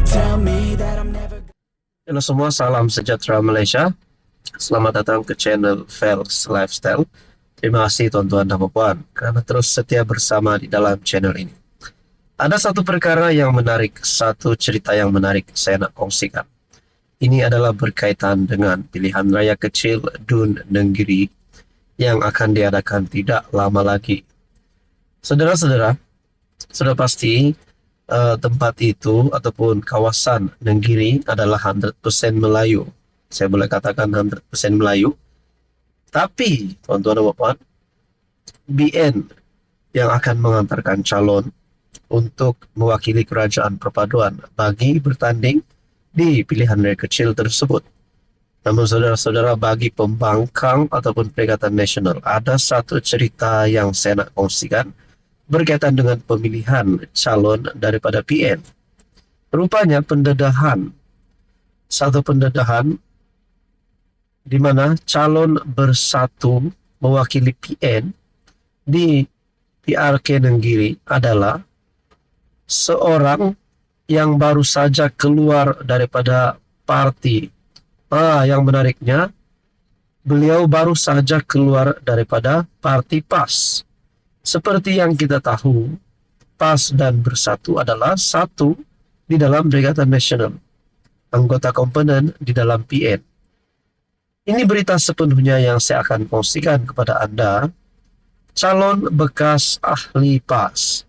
tell me that I'm never. Halo semua, salam sejahtera Malaysia. Selamat datang ke channel Fels Lifestyle. Terima kasih tuan-tuan dan puan karena terus setia bersama di dalam channel ini. Ada satu perkara yang menarik, satu cerita yang menarik saya nak kongsikan. Ini adalah berkaitan dengan pilihan raya kecil Dun Nenggiri yang akan diadakan tidak lama lagi. Saudara-saudara, sudah pasti tempat itu ataupun kawasan Nenggiri adalah 100% Melayu. Saya boleh katakan 100% Melayu. Tapi, tuan-tuan dan puan, BN yang akan mengantarkan calon untuk mewakili kerajaan perpaduan bagi bertanding di pilihan raya kecil tersebut. Namun saudara-saudara, bagi pembangkang ataupun Perikatan Nasional, ada satu cerita yang saya nak kongsikan berkaitan dengan pemilihan calon daripada PN. Rupanya satu pendedahan di mana calon bersatu mewakili PN di PRK Nenggiri adalah seorang yang baru saja keluar daripada parti. Yang menariknya, beliau baru saja keluar daripada parti PAS. Seperti yang kita tahu, PAS dan Bersatu adalah satu di dalam Perikatan Nasional, anggota komponen di dalam PN. Ini berita sepenuhnya yang saya akan kongsikan kepada Anda. Calon bekas ahli PAS,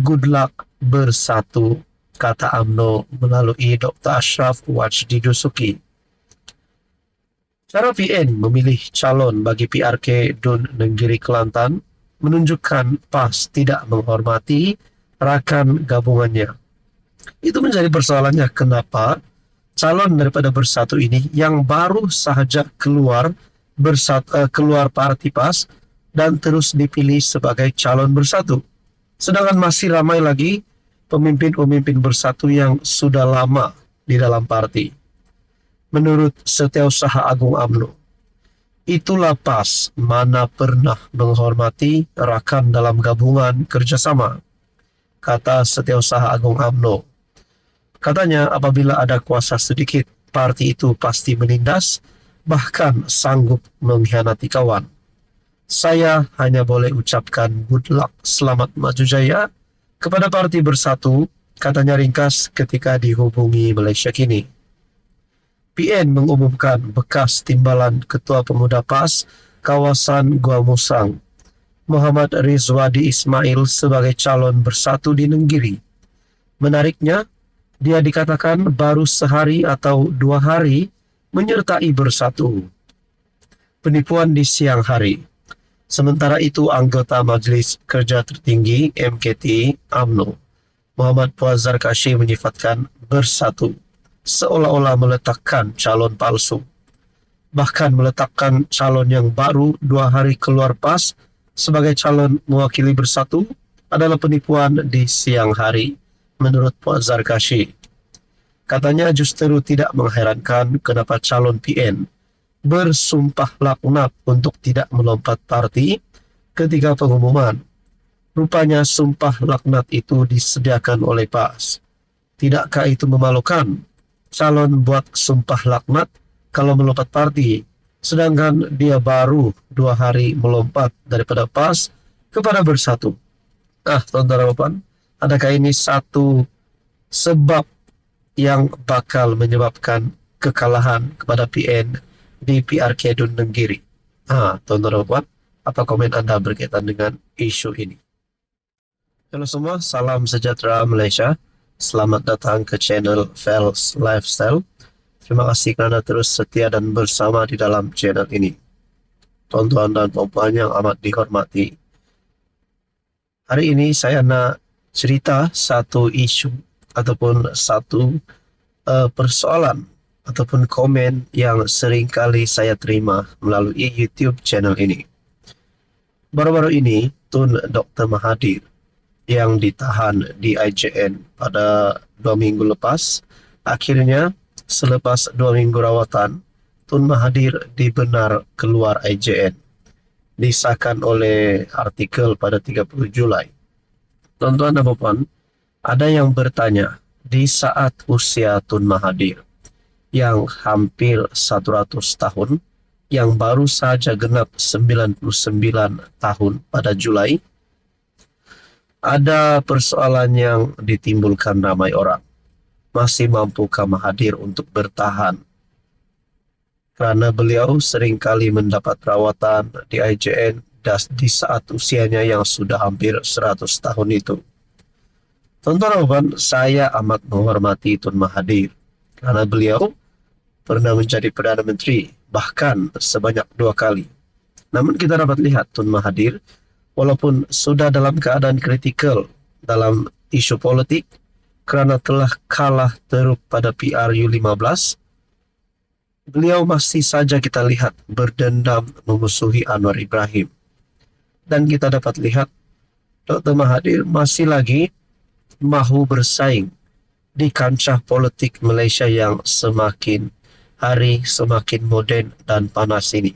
good luck Bersatu, kata UMNO melalui Dr. Ashraf Wajdi Dusuki. Cara PN memilih calon bagi PRK Dun Nenggiri Kelantan menunjukkan PAS tidak menghormati rakan gabungannya. Itu menjadi persoalannya kenapa calon daripada Bersatu ini yang baru sahaja keluar parti PAS dan terus dipilih sebagai calon Bersatu. Sedangkan masih ramai lagi pemimpin-pemimpin Bersatu yang sudah lama di dalam parti. Menurut Setiausaha Agung UMNO, itulah PAS mana pernah menghormati rakan dalam gabungan kerjasama, kata Setiausaha Agung UMNO. Katanya apabila ada kuasa sedikit, parti itu pasti menindas, bahkan sanggup mengkhianati kawan. Saya hanya boleh ucapkan good luck, selamat maju jaya kepada parti Bersatu, katanya ringkas ketika dihubungi Malaysia Kini. PN mengumumkan bekas timbalan Ketua Pemuda PAS kawasan Gua Musang, Muhammad Rizwadi Ismail sebagai calon Bersatu di Nenggiri. Menariknya, dia dikatakan baru sehari atau 2 hari menyertai Bersatu. Penipuan di siang hari. Sementara itu, anggota Majlis Kerja Tertinggi MKT UMNO, Muhammad Puazar Kashi menyifatkan Bersatu seolah-olah meletakkan calon palsu. Bahkan meletakkan calon yang baru 2 hari keluar PAS sebagai calon mewakili Bersatu adalah penipuan di siang hari, menurut Puazar Kashi. Katanya justru tidak mengherankan kenapa calon PN bersumpah laknat untuk tidak melompat parti ketika pengumuman. Rupanya sumpah laknat itu disediakan oleh PAS. Tidakkah itu memalukan? Calon buat sumpah laknat kalau melompat parti, sedangkan dia baru 2 hari melompat daripada PAS kepada Bersatu. Tuan-tuan dan puan, adakah ini satu sebab yang bakal menyebabkan kekalahan kepada PN di PRK Dun Nenggiri? Tuan-tuan dan puan, apa komen Anda berkaitan dengan isu ini? Halo semua, salam sejahtera Malaysia. Selamat datang ke channel Fels Lifestyle. Terima kasih kerana terus setia dan bersama di dalam channel ini. Tuan-tuan dan puan yang amat dihormati, hari ini saya nak cerita satu isu ataupun satu persoalan ataupun komen yang sering kali saya terima melalui YouTube channel ini. Baru-baru ini, Tun Dr. Mahathir yang ditahan di IJN pada 2 minggu lepas, akhirnya selepas 2 minggu rawatan, Tun Mahathir dibenar keluar IJN. Disahkan oleh artikel pada 30 Julai. Tuan-tuan dan puan, ada yang bertanya, di saat usia Tun Mahathir yang hampir 100 tahun, yang baru saja genap 99 tahun pada Julai, ada persoalan yang ditimbulkan ramai orang. Masih mampukah Mahathir untuk bertahan? Karena beliau seringkali mendapat perawatan di IJN di saat usianya yang sudah hampir 100 tahun itu. Tuan-tuan, saya amat menghormati Tun Mahathir karena beliau pernah menjadi Perdana Menteri, bahkan sebanyak 2 kali. Namun kita dapat lihat Tun Mahathir, walaupun sudah dalam keadaan kritikal dalam isu politik, karena telah kalah teruk pada PRU15, beliau masih saja kita lihat berdendam memusuhi Anwar Ibrahim. Dan kita dapat lihat Dr. Mahathir masih lagi mahu bersaing di kancah politik Malaysia yang semakin hari semakin moden dan panas ini.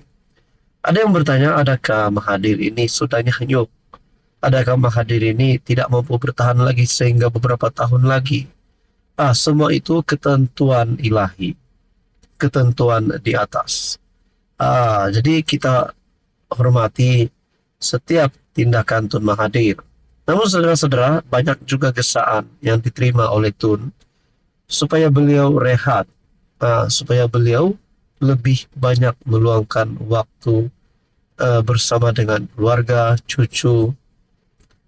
Ada yang bertanya, adakah Mahathir ini sudah nyanyuk? Adakah Mahathir ini tidak mampu bertahan lagi sehingga beberapa tahun lagi? Semua itu ketentuan ilahi, ketentuan di atas. Jadi kita hormati setiap tindakan Tun Mahathir. Namun saudara-saudara, banyak juga gesaan yang diterima oleh Tun supaya beliau rehat, supaya beliau lebih banyak meluangkan waktu bersama dengan keluarga, cucu.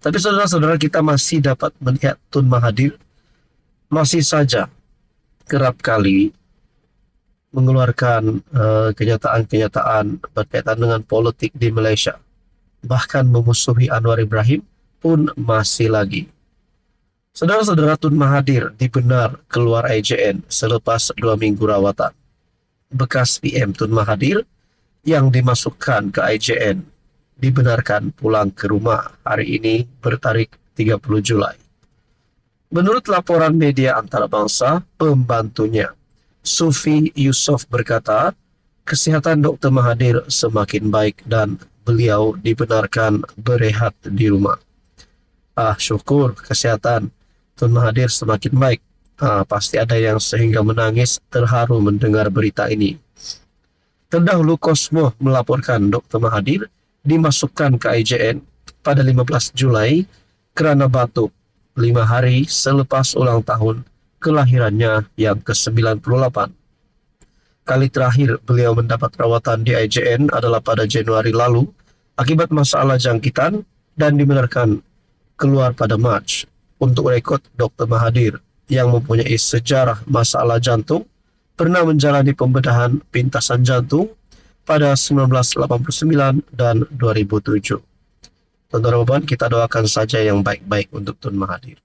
Tapi saudara-saudara, kita masih dapat melihat Tun Mahathir masih saja kerap kali mengeluarkan kenyataan-kenyataan berkaitan dengan politik di Malaysia. Bahkan memusuhi Anwar Ibrahim pun masih lagi. Saudara-saudara, Tun Mahathir dibenar keluar IJN selepas 2 minggu rawatan. Bekas PM Tun Mahathir yang dimasukkan ke IJN dibenarkan pulang ke rumah hari ini bertarik 30 Julai. Menurut laporan media antarabangsa, pembantunya, Sufi Yusof, berkata, kesihatan Dr. Mahathir semakin baik dan beliau dibenarkan berehat di rumah. Syukur kesihatan Tun Mahathir semakin baik. Pasti ada yang sehingga menangis terharu mendengar berita ini. Terdahulu Cosmo melaporkan Dr. Mahathir dimasukkan ke IJN pada 15 Julai kerana batuk 5 hari selepas ulang tahun kelahirannya yang ke-98. Kali terakhir beliau mendapat perawatan di IJN adalah pada Januari lalu akibat masalah jangkitan dan dibenarkan keluar pada Mac. Untuk rekod, Dr. Mahathir yang mempunyai sejarah masalah jantung pernah menjalani pembedahan pintasan jantung pada 1989 dan 2007. Tuan-tuan, kita doakan saja yang baik-baik untuk Tun Mahathir.